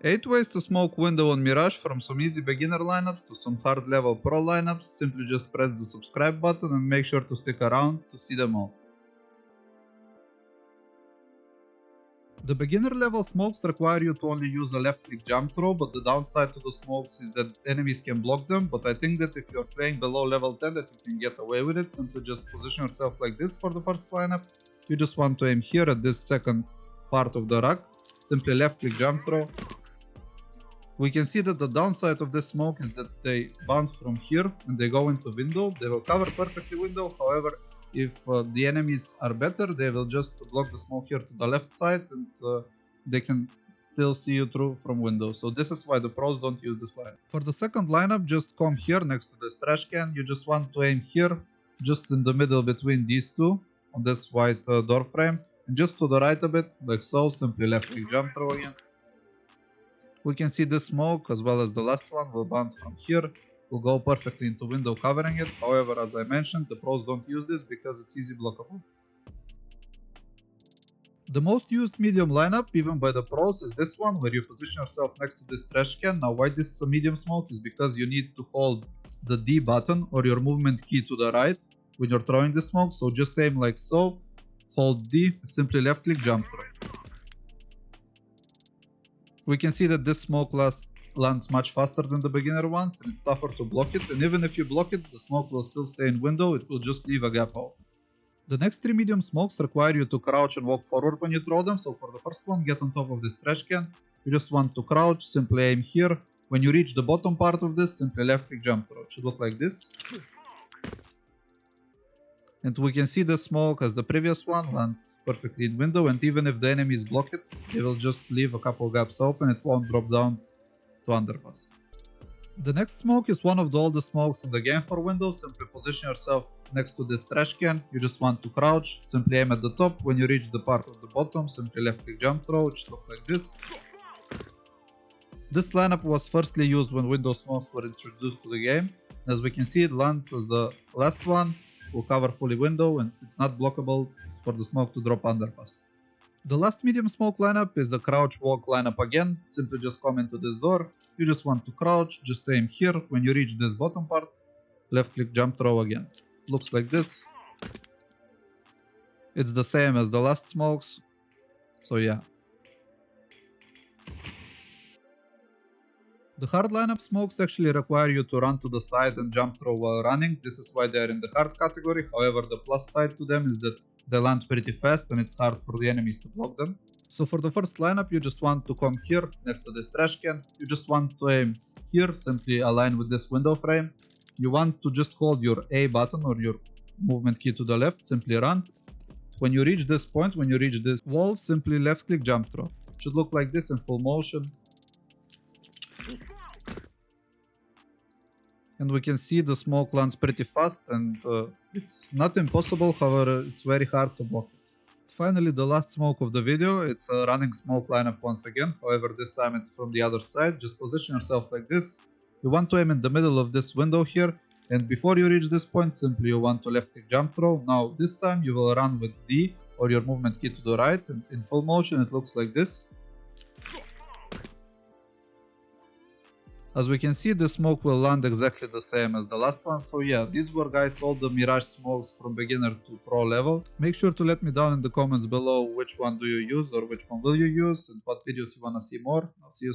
8 ways to smoke window on Mirage, from some easy beginner lineups to some hard level pro lineups. Simply just press the subscribe button and make sure to stick around to see them all. The beginner level smokes require you to only use a left click jump throw, but the downside to the smokes is that enemies can block them. But I think that if you're playing below level 10 that you can get away with it. Simply just position yourself like this for the first lineup. You just want to aim here at this second part of the rack. Simply left click jump throw. We can see that the downside of this smoke is that they bounce from here and they go into window. They will cover perfectly window. However, if the enemies are better, they will just block the smoke here to the left side and they can still see you through from window. So this is why the pros don't use this line. For the second lineup, just come here next to this trash can. You just want to aim here, just in the middle between these two, on this white door frame. And just to the right a bit, like so, simply left click jump throw again. We can see this smoke as well as the last one will bounce from here, will go perfectly into window covering it. However, as I mentioned, the pros don't use this because it's easy blockable. The most used medium lineup, even by the pros, is this one where you position yourself next to this trash can. Now why this is a medium smoke is because you need to hold the D button or your movement key to the right when you're throwing the smoke. So just aim like so, hold D, simply left click jump throw. We can see that this smoke lands much faster than the beginner ones and it's tougher to block it, and even if you block it, the smoke will still stay in window, it will just leave a gap open. The next 3 medium smokes require you to crouch and walk forward when you throw them. So for the first one, get on top of this trash can. You just want to crouch, simply aim here. When you reach the bottom part of this, simply left click jump throw. It should look like this. And we can see the smoke as the previous one lands perfectly in window, and even if the enemies block it, they will just leave a couple gaps open, it won't drop down to underpass. The next smoke is one of the oldest smokes in the game for windows. Simply position yourself next to this trash can. You just want to crouch, simply aim at the top. When you reach the part of the bottom, simply left click jump throw, it should look like this. This lineup was firstly used when window smokes were introduced to the game. As we can see, it lands as the last one. Will cover fully window and it's not blockable for the smoke to drop underpass. The last medium smoke lineup is a crouch walk lineup again. Simply just come into this door. You just want to crouch, just aim here. When you reach this bottom part, left click jump throw again. Looks like this. It's the same as the last smokes. So yeah. The hard lineup smokes actually require you to run to the side and jump throw while running. This is why they are in the hard category. However, the plus side to them is that they land pretty fast and it's hard for the enemies to block them. So for the first lineup, you just want to come here next to this trash can. You just want to aim here, simply align with this window frame. You want to just hold your A button or your movement key to the left, simply run. When you reach this point, when you reach this wall, simply left click jump throw. It should look like this in full motion. And we can see the smoke lands pretty fast and it's not impossible, however it's very hard to block it. Finally, the last smoke of the video, it's a running smoke lineup once again, however this time it's from the other side. Just position yourself like this. You want to aim in the middle of this window here, and before you reach this point, simply you want to left click jump throw. Now this time you will run with D or your movement key to the right, and in full motion it looks like this. As we can see, the smoke will land exactly the same as the last one. So yeah, these were, guys, all the Mirage smokes from beginner to pro level. Make sure to let me down in the comments below which one do you use or which one will you use and what videos you wanna see more. I'll see you